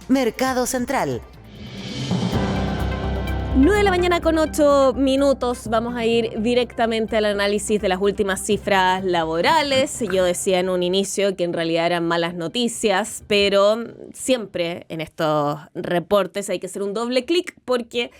Mercado Central. 9:08 a.m. Vamos a ir directamente al análisis de las últimas cifras laborales. Yo decía en un inicio que en realidad eran malas noticias, pero siempre en estos reportes hay que hacer un doble clic porque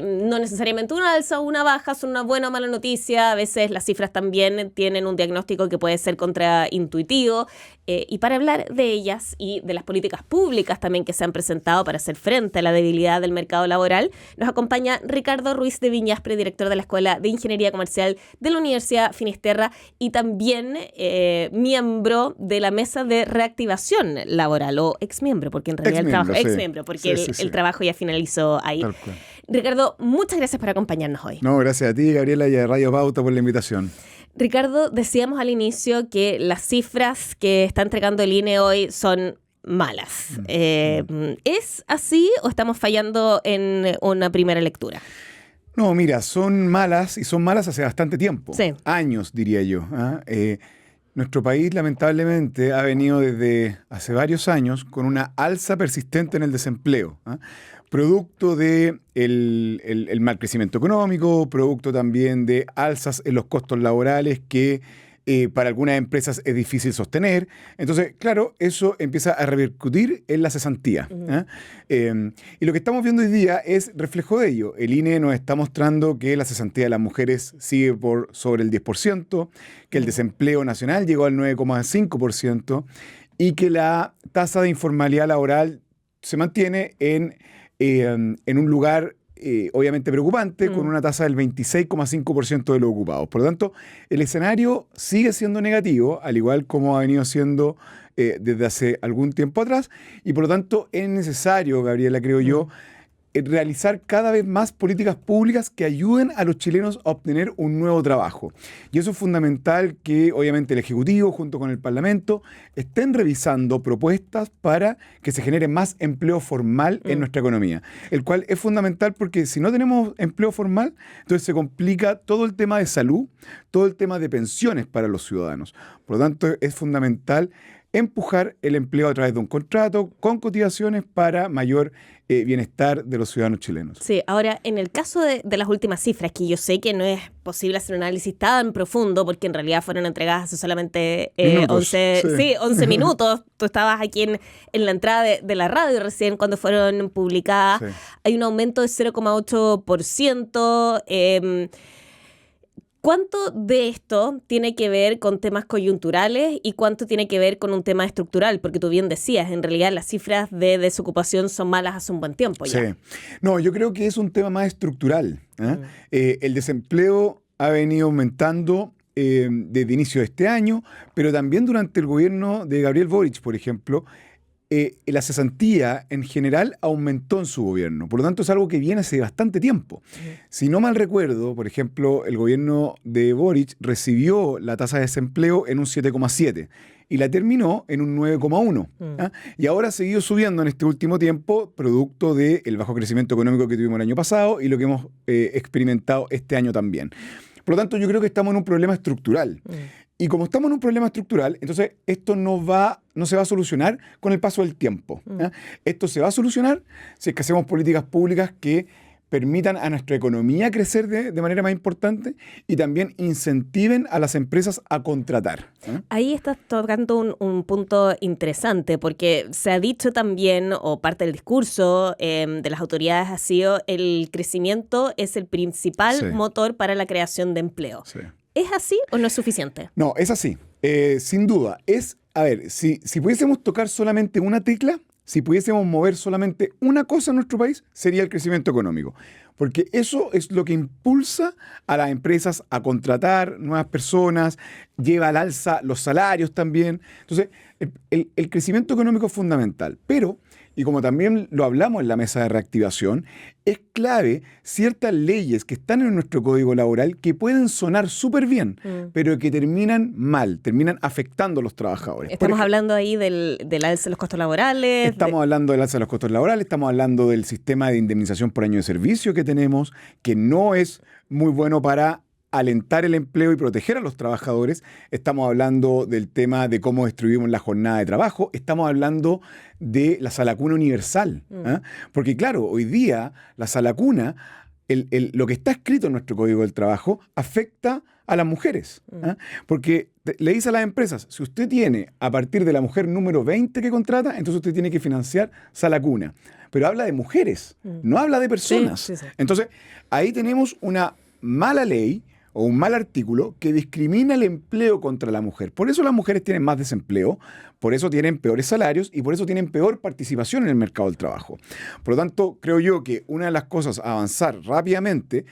no necesariamente una alza o una baja son una buena o mala noticia. A veces las cifras también tienen un diagnóstico que puede ser contraintuitivo. Y para hablar de ellas y de las políticas públicas también que se han presentado para hacer frente a la debilidad del mercado laboral, nos acompaña Ricardo Ruiz de Viñaspre, director de la Escuela de Ingeniería Comercial de la Universidad Finisterra y también miembro de la Mesa de Reactivación Laboral, o exmiembro, porque en realidad el trabajo ya finalizó ahí. Ricardo, muchas gracias por acompañarnos hoy. No, gracias a ti, Gabriela, y a Radio Pauta por la invitación. Ricardo, decíamos al inicio que las cifras que está entregando el INE hoy son malas. ¿Es así o estamos fallando en una primera lectura? No, mira, son malas y son malas hace bastante tiempo. Sí. Años, diría yo. Nuestro país, lamentablemente, ha venido desde hace varios años con una alza persistente en el desempleo. Producto de el mal crecimiento económico, producto también de alzas en los costos laborales que para algunas empresas es difícil sostener. Entonces, claro, eso empieza a repercutir en la cesantía. Y lo que estamos viendo hoy día es reflejo de ello. El INE nos está mostrando que la cesantía de las mujeres sigue por sobre el 10%, que el desempleo nacional llegó al 9,5% y que la tasa de informalidad laboral se mantiene en un lugar obviamente preocupante, con una tasa del 26,5% de los ocupados. Por lo tanto, el escenario sigue siendo negativo, al igual como ha venido siendo desde hace algún tiempo atrás, y por lo tanto es necesario, Gabriela, creo yo, realizar cada vez más políticas públicas que ayuden a los chilenos a obtener un nuevo trabajo. Y eso es fundamental que, obviamente, el Ejecutivo, junto con el Parlamento, estén revisando propuestas para que se genere más empleo formal en nuestra economía. El cual es fundamental porque si no tenemos empleo formal, entonces se complica todo el tema de salud, todo el tema de pensiones para los ciudadanos. Por lo tanto, es fundamental empujar el empleo a través de un contrato con cotizaciones para mayor bienestar de los ciudadanos chilenos. Sí, ahora, en el caso de las últimas cifras, que yo sé que no es posible hacer un análisis tan profundo, porque en realidad fueron entregadas hace solamente 11 minutos. Tú estabas aquí en la entrada de la radio recién cuando fueron publicadas. Sí. Hay un aumento de 0,8%. ¿Cuánto de esto tiene que ver con temas coyunturales y cuánto tiene que ver con un tema estructural? Porque tú bien decías, en realidad las cifras de desocupación son malas hace un buen tiempo ya. Sí. No, yo creo que es un tema más estructural. El desempleo ha venido aumentando desde inicio de este año, pero también durante el gobierno de Gabriel Boric, por ejemplo, la cesantía en general aumentó en su gobierno. Por lo tanto, es algo que viene hace bastante tiempo. Si no mal recuerdo, por ejemplo, el gobierno de Boric recibió la tasa de desempleo en un 7,7 y la terminó en un 9,1. Y ahora ha seguido subiendo en este último tiempo, producto del bajo crecimiento económico que tuvimos el año pasado y lo que hemos experimentado este año también. Por lo tanto, yo creo que estamos en un problema estructural. Y como estamos en un problema estructural, entonces esto no se va a solucionar con el paso del tiempo. Esto se va a solucionar si es que hacemos políticas públicas que permitan a nuestra economía crecer de manera más importante y también incentiven a las empresas a contratar. Ahí estás tocando un punto interesante, porque se ha dicho también, o parte del discurso de las autoridades ha sido, el crecimiento es el principal motor para la creación de empleo. Sí. ¿Es así o no es suficiente? No, es así. Sin duda. Si pudiésemos tocar solamente una tecla, si pudiésemos mover solamente una cosa en nuestro país, sería el crecimiento económico. Porque eso es lo que impulsa a las empresas a contratar nuevas personas, lleva al alza los salarios también. Entonces, el crecimiento económico es fundamental. Pero, y como también lo hablamos en la mesa de reactivación, es clave ciertas leyes que están en nuestro código laboral que pueden sonar súper bien, pero que terminan mal, terminan afectando a los trabajadores. Estamos hablando ahí del alza de los costos laborales. Estamos hablando del alza de los costos laborales, estamos hablando del sistema de indemnización por año de servicio que tenemos, que no es muy bueno para alentar el empleo y proteger a los trabajadores, estamos hablando del tema de cómo distribuimos la jornada de trabajo, estamos hablando de la sala cuna universal. Porque claro, hoy día la sala cuna, lo que está escrito en nuestro Código del Trabajo afecta a las mujeres. Porque le dice a las empresas, si usted tiene a partir de la mujer número 20 que contrata, entonces usted tiene que financiar sala cuna. Pero habla de mujeres, no habla de personas. Sí, sí, sí. Entonces, ahí tenemos una mala ley o un mal artículo que discrimina el empleo contra la mujer. Por eso las mujeres tienen más desempleo, por eso tienen peores salarios y por eso tienen peor participación en el mercado del trabajo. Por lo tanto, creo yo que una de las cosas a avanzar rápidamente,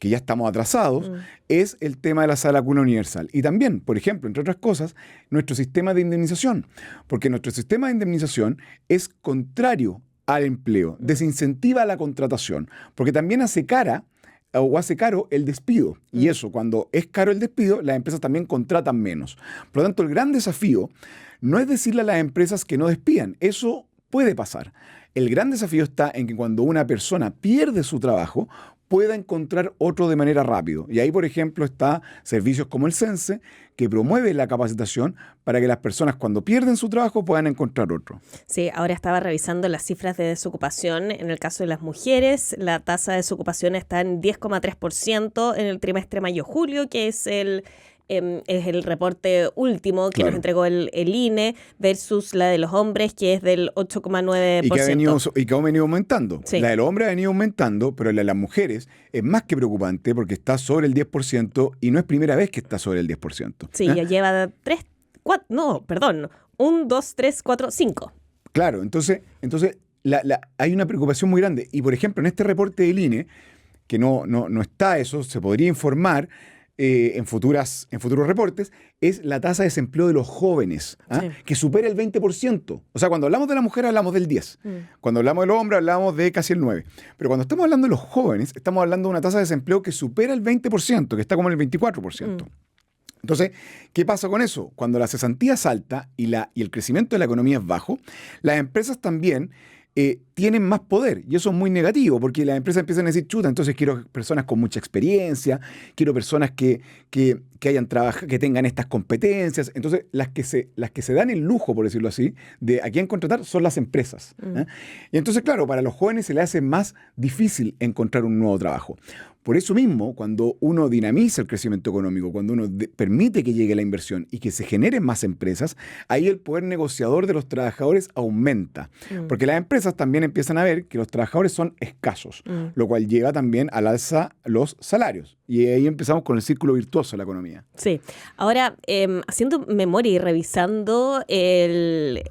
que ya estamos atrasados, es el tema de la sala cuna universal. Y también, por ejemplo, entre otras cosas, nuestro sistema de indemnización. Porque nuestro sistema de indemnización es contrario al empleo, desincentiva la contratación, porque también hace caro el despido. Y eso, cuando es caro el despido, las empresas también contratan menos. Por lo tanto, el gran desafío no es decirle a las empresas que no despidan. Eso puede pasar. El gran desafío está en que cuando una persona pierde su trabajo, pueda encontrar otro de manera rápido. Y ahí, por ejemplo, está servicios como el CENSE, que promueve la capacitación para que las personas cuando pierden su trabajo puedan encontrar otro. Sí, ahora estaba revisando las cifras de desocupación. En el caso de las mujeres, la tasa de desocupación está en 10,3% en el trimestre mayo-julio, que es el reporte último que nos entregó el INE, versus la de los hombres, que es del 8,9%. Y que ha venido aumentando. Sí. La de los hombres ha venido aumentando, pero la de las mujeres es más que preocupante porque está sobre el 10% y no es primera vez que está sobre el 10%. Sí, ya lleva 1, 2, 3, 4, 5. Claro, entonces hay una preocupación muy grande. Y, por ejemplo, en este reporte del INE, que no está eso, se podría informar en futuros reportes, es la tasa de desempleo de los jóvenes, sí, que supera el 20%. O sea, cuando hablamos de la mujer hablamos del 10%. Cuando hablamos de los hombres hablamos de casi el 9%. Pero cuando estamos hablando de los jóvenes, estamos hablando de una tasa de desempleo que supera el 20%, que está como en el 24%. Entonces, ¿qué pasa con eso? Cuando la cesantía es alta y el crecimiento de la economía es bajo, las empresas también tienen más poder, y eso es muy negativo, porque las empresas empiezan a decir, chuta, entonces quiero personas con mucha experiencia, quiero personas que hayan trabajado, que tengan estas competencias. Entonces, las que se dan el lujo, por decirlo así, de a quién contratar son las empresas. Y entonces, claro, para los jóvenes se les hace más difícil encontrar un nuevo trabajo. Por eso mismo, cuando uno dinamiza el crecimiento económico, cuando uno permite que llegue la inversión y que se generen más empresas, ahí el poder negociador de los trabajadores aumenta. Porque las empresas también empiezan a ver que los trabajadores son escasos, lo cual lleva también al alza los salarios. Y ahí empezamos con el círculo virtuoso de la economía. Sí. Ahora, haciendo memoria y revisando el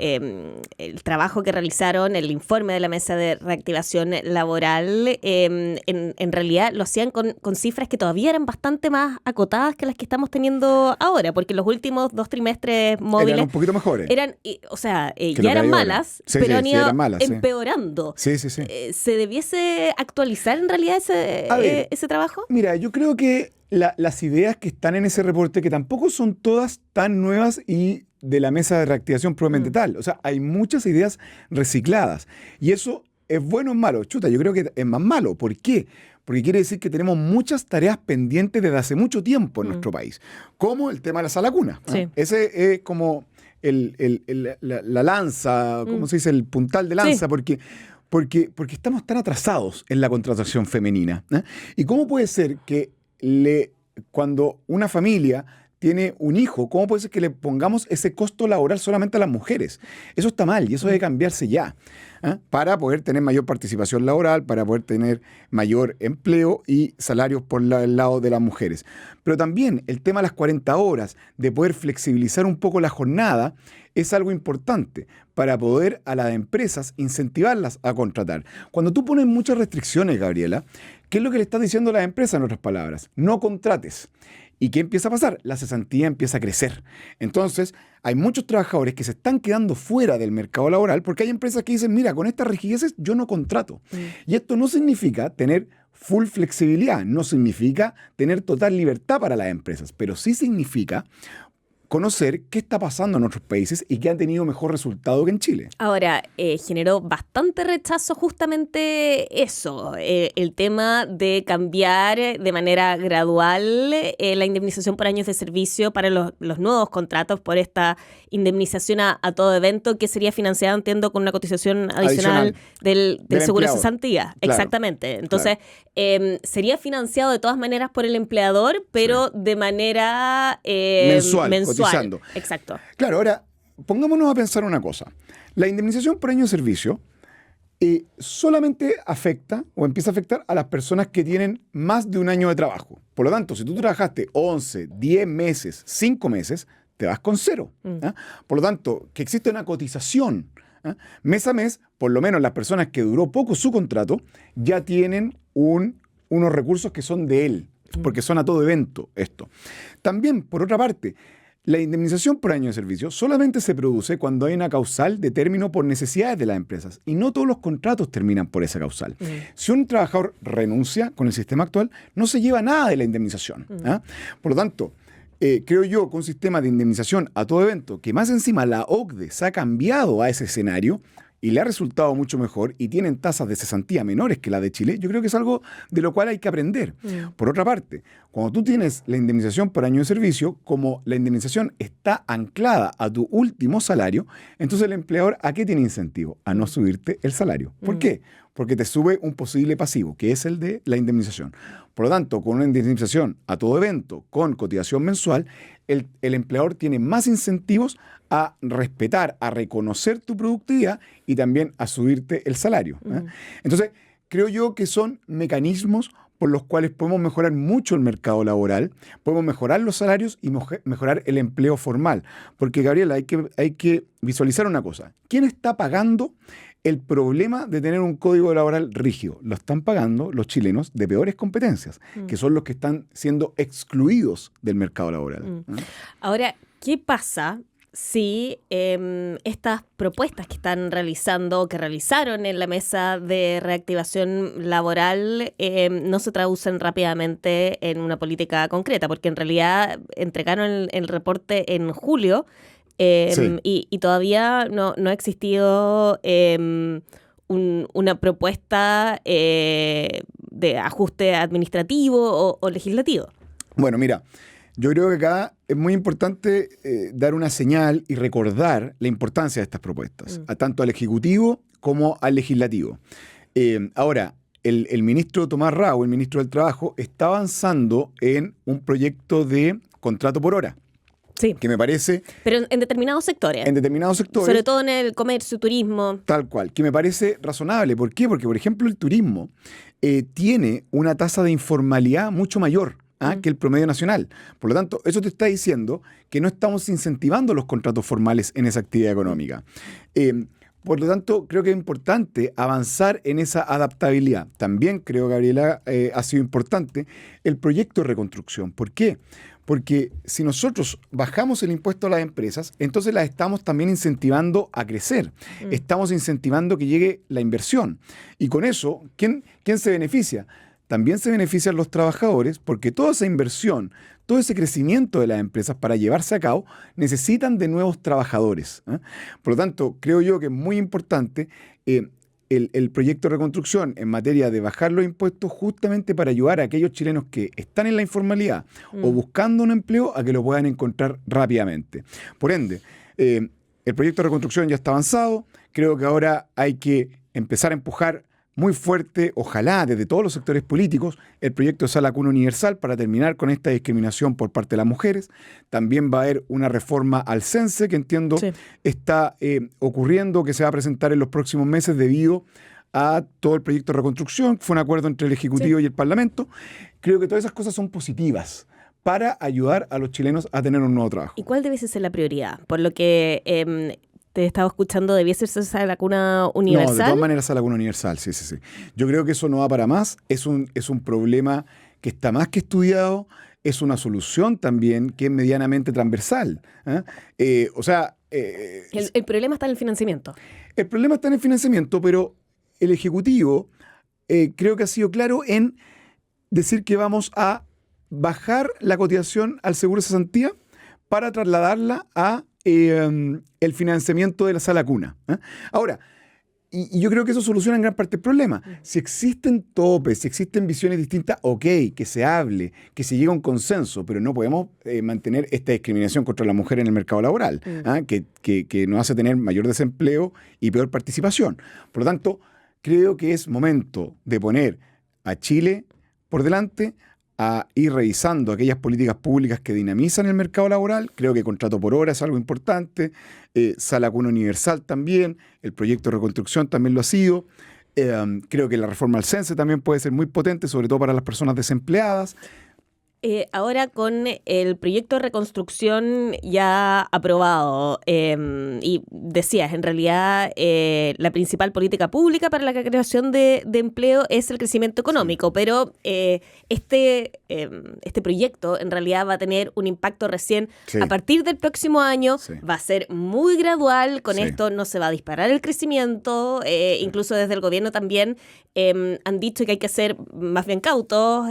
trabajo que realizaron, el informe de la Mesa de Reactivación Laboral, en realidad lo hacían con cifras que todavía eran bastante más acotadas que las que estamos teniendo ahora, porque los últimos 2 trimestres móviles eran un poquito mejores. Ya eran malas, sí, pero han ido empeorando. Sí. ¿Se debiese actualizar en realidad ese trabajo? Mira, yo creo que las ideas que están en ese reporte, que tampoco son todas tan nuevas y de la Mesa de Reactivación probablemente tal. O sea, hay muchas ideas recicladas. Y eso es bueno o malo. Chuta, yo creo que es más malo. ¿Por qué? Porque quiere decir que tenemos muchas tareas pendientes desde hace mucho tiempo en nuestro país. Como el tema de la sala cuna. Sí. Ese es como la lanza, ¿cómo se dice? El puntal de lanza, sí. Porque estamos tan atrasados en la contratación femenina. ¿Y cómo puede ser que cuando una familia tiene un hijo, cómo puede ser que le pongamos ese costo laboral solamente a las mujeres? Eso está mal y eso debe cambiarse ya, para poder tener mayor participación laboral, para poder tener mayor empleo y salarios por el lado de las mujeres. Pero también el tema de las 40 horas, de poder flexibilizar un poco la jornada, es algo importante para poder a las empresas incentivarlas a contratar. Cuando tú pones muchas restricciones, Gabriela, ¿qué es lo que le estás diciendo a las empresas, en otras palabras? No contrates. ¿Y qué empieza a pasar? La cesantía empieza a crecer. Entonces, hay muchos trabajadores que se están quedando fuera del mercado laboral porque hay empresas que dicen, mira, con estas rigideces yo no contrato. Y esto no significa tener full flexibilidad, no significa tener total libertad para las empresas, pero sí significa conocer qué está pasando en otros países y qué han tenido mejor resultado que en Chile. Ahora, generó bastante rechazo justamente eso, el tema de cambiar de manera gradual la indemnización por años de servicio para los nuevos contratos por esta indemnización a todo evento que sería financiada, entiendo, con una cotización adicional del seguro de empleador. cesantía. Claro. Exactamente. Entonces, sería financiado de todas maneras por el empleador, pero de manera mensual, cotizando. Exacto. Claro, ahora, pongámonos a pensar una cosa. La indemnización por año de servicio solamente afecta o empieza a afectar a las personas que tienen más de un año de trabajo. Por lo tanto, si tú trabajaste 11, 10 meses, 5 meses, te vas con 0. ¿Ah? Por lo tanto, que existe una cotización. ¿Ah? Mes a mes, por lo menos las personas que duró poco su contrato, ya tienen unos recursos que son de él, porque son a todo evento esto. También, por otra parte, la indemnización por año de servicio solamente se produce cuando hay una causal de término por necesidades de las empresas y no todos los contratos terminan por esa causal. Si un trabajador renuncia con el sistema actual, no se lleva nada de la indemnización. ¿Ah? Por lo tanto, creo yo que un sistema de indemnización a todo evento, que más encima la OCDE se ha cambiado a ese escenario y le ha resultado mucho mejor y tienen tasas de cesantía menores que la de Chile, yo creo que es algo de lo cual hay que aprender. Por otra parte, cuando tú tienes la indemnización por año de servicio, como la indemnización está anclada a tu último salario, entonces el empleador, ¿a qué tiene incentivo? A no subirte el salario. ¿Por qué? Porque te sube un posible pasivo, que es el de la indemnización. Por lo tanto, con una indemnización a todo evento, con cotización mensual, el empleador tiene más incentivos a respetar, a reconocer tu productividad y también a subirte el salario. Entonces, creo yo que son mecanismos por los cuales podemos mejorar mucho el mercado laboral, podemos mejorar los salarios y mejorar el empleo formal. Porque, Gabriela, hay que visualizar una cosa. ¿Quién está pagando el problema de tener un código laboral rígido? Lo están pagando los chilenos de peores competencias, que son los que están siendo excluidos del mercado laboral. Ahora, ¿qué pasa si estas propuestas que están realizando, que realizaron en la mesa de reactivación laboral, no se traducen rápidamente en una política concreta? Porque en realidad entregaron el reporte en julio sí. y todavía no ha existido una propuesta de ajuste administrativo o legislativo. Bueno, mira, yo creo que acá es muy importante dar una señal y recordar la importancia de estas propuestas, tanto al Ejecutivo como al Legislativo. Ahora, el ministro Tomás Rao, el ministro del Trabajo, está avanzando en un proyecto de contrato por hora. Sí. Que me parece... Pero en determinados sectores. En determinados sectores. Sobre todo en el comercio, turismo. Tal cual, que me parece razonable. ¿Por qué? Porque, por ejemplo, el turismo tiene una tasa de informalidad mucho mayor que el promedio nacional. Por lo tanto, eso te está diciendo que no estamos incentivando los contratos formales en esa actividad económica. Por lo tanto, creo que es importante avanzar en esa adaptabilidad. También creo, Gabriela, ha sido importante el proyecto de reconstrucción. ¿Por qué? Porque si nosotros bajamos el impuesto a las empresas, entonces las estamos también incentivando a crecer. Estamos incentivando que llegue la inversión. Y con eso, ¿quién se beneficia? También se benefician los trabajadores porque toda esa inversión, todo ese crecimiento de las empresas para llevarse a cabo necesitan de nuevos trabajadores. Por lo tanto, creo yo que es muy importante el proyecto de reconstrucción en materia de bajar los impuestos justamente para ayudar a aquellos chilenos que están en la informalidad o buscando un empleo a que lo puedan encontrar rápidamente. Por ende, el proyecto de reconstrucción ya está avanzado. Creo que ahora hay que empezar a empujar muy fuerte, ojalá desde todos los sectores políticos, el proyecto de Sala Cuna Universal para terminar con esta discriminación por parte de las mujeres. También va a haber una reforma al CENSE que entiendo está ocurriendo, que se va a presentar en los próximos meses debido a todo el proyecto de reconstrucción. Fue un acuerdo entre el Ejecutivo y el Parlamento. Creo que todas esas cosas son positivas para ayudar a los chilenos a tener un nuevo trabajo. ¿Y cuál debe ser la prioridad? Por lo que... te estaba escuchando, ¿debiese ser Sala Cuna Universal? No, de todas maneras Sala Cuna Universal, sí. Yo creo que eso no va para más, es un problema que está más que estudiado, es una solución también que es medianamente transversal. El problema está en el financiamiento. El problema está en el financiamiento, pero el Ejecutivo creo que ha sido claro en decir que vamos a bajar la cotización al seguro de cesantía para trasladarla a el financiamiento de la sala cuna. Ahora, y yo creo que eso soluciona en gran parte el problema. Si existen topes, si existen visiones distintas, ok, que se hable, que se llegue a un consenso, pero no podemos mantener esta discriminación contra la mujer en el mercado laboral, que nos hace tener mayor desempleo y peor participación. Por lo tanto, creo que es momento de poner a Chile por delante, a ir revisando aquellas políticas públicas que dinamizan el mercado laboral. Creo que contrato por hora es algo importante, sala cuna universal también, el proyecto de reconstrucción también lo ha sido. Creo que la reforma al CENSE también puede ser muy potente, sobre todo para las personas desempleadas. Ahora con el proyecto de reconstrucción ya aprobado, y decías, en realidad la principal política pública para la creación de empleo es el crecimiento económico, pero este proyecto en realidad va a tener un impacto recién a partir del próximo año, va a ser muy gradual, con esto no se va a disparar el crecimiento, incluso desde el gobierno también han dicho que hay que ser más bien cautos,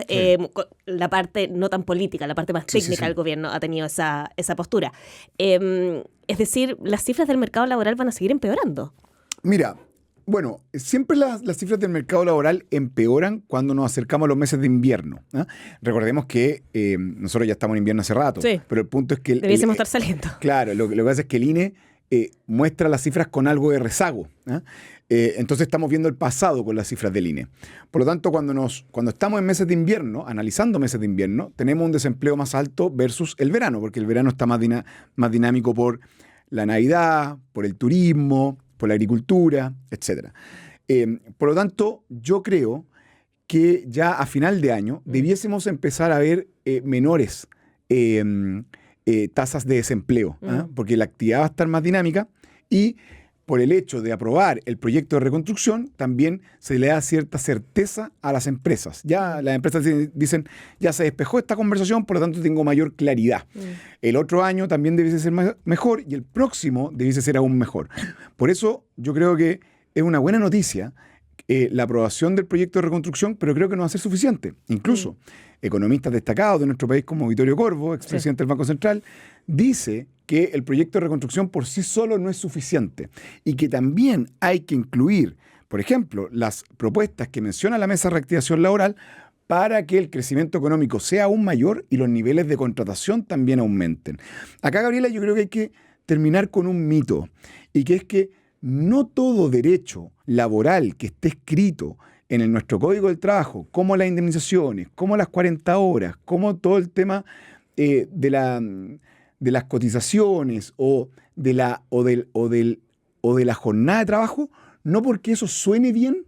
la parte no tan política, la parte más técnica del gobierno ha tenido esa postura. Es decir, las cifras del mercado laboral van a seguir empeorando. Mira, bueno, siempre las cifras del mercado laboral empeoran cuando nos acercamos a los meses de invierno. Recordemos que nosotros ya estamos en invierno hace rato, pero el punto es que... Debiésemos estar saliendo. Claro, lo que pasa es que el INE muestra las cifras con algo de rezago. Entonces estamos viendo el pasado con las cifras del INE. Por lo tanto, cuando estamos en meses de invierno, analizando meses de invierno, tenemos un desempleo más alto versus el verano, porque el verano está más dinámico por la Navidad, por el turismo, por la agricultura, etc. Por lo tanto, yo creo que ya a final de año debiésemos empezar a ver menores tasas de desempleo, porque la actividad va a estar más dinámica y por el hecho de aprobar el proyecto de reconstrucción, también se le da cierta certeza a las empresas. Ya las empresas dicen, ya se despejó esta conversación, por lo tanto tengo mayor claridad. El otro año también debiese ser mejor y el próximo debiese ser aún mejor. Por eso yo creo que es una buena noticia la aprobación del proyecto de reconstrucción, pero creo que no va a ser suficiente. Incluso economistas destacados de nuestro país como Vittorio Corvo, expresidente del Banco Central, dice que el proyecto de reconstrucción por sí solo no es suficiente y que también hay que incluir, por ejemplo, las propuestas que menciona la Mesa de Reactivación Laboral para que el crecimiento económico sea aún mayor y los niveles de contratación también aumenten. Acá, Gabriela, yo creo que hay que terminar con un mito, y que es que no todo derecho laboral que esté escrito en nuestro Código del Trabajo, como las indemnizaciones, como las 40 horas, como todo el tema de las cotizaciones o de la jornada de trabajo, no porque eso suene bien,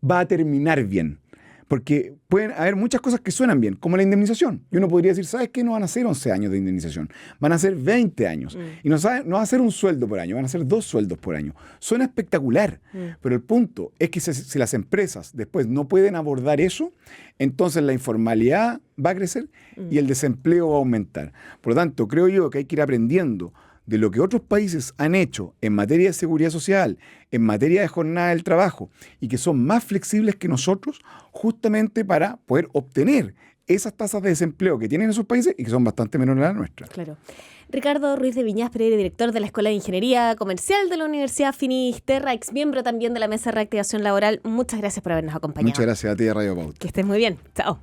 va a terminar bien. Porque pueden haber muchas cosas que suenan bien, como la indemnización. Y uno podría decir, ¿sabes qué? No van a ser 11 años de indemnización, van a ser 20 años. Y no va a ser un sueldo por año, van a ser 2 sueldos por año. Suena espectacular, pero el punto es que si las empresas después no pueden abordar eso, entonces la informalidad va a crecer y el desempleo va a aumentar. Por lo tanto, creo yo que hay que ir aprendiendo de lo que otros países han hecho en materia de seguridad social, en materia de jornada del trabajo, y que son más flexibles que nosotros, justamente para poder obtener esas tasas de desempleo que tienen esos países y que son bastante menores a las nuestras. Claro. Ricardo Ruiz de Viñas Pereira, director de la Escuela de Ingeniería Comercial de la Universidad Finisterra, ex miembro también de la Mesa de Reactivación Laboral. Muchas gracias por habernos acompañado. Muchas gracias a ti, Radio Pauta. Que estés muy bien. Chao.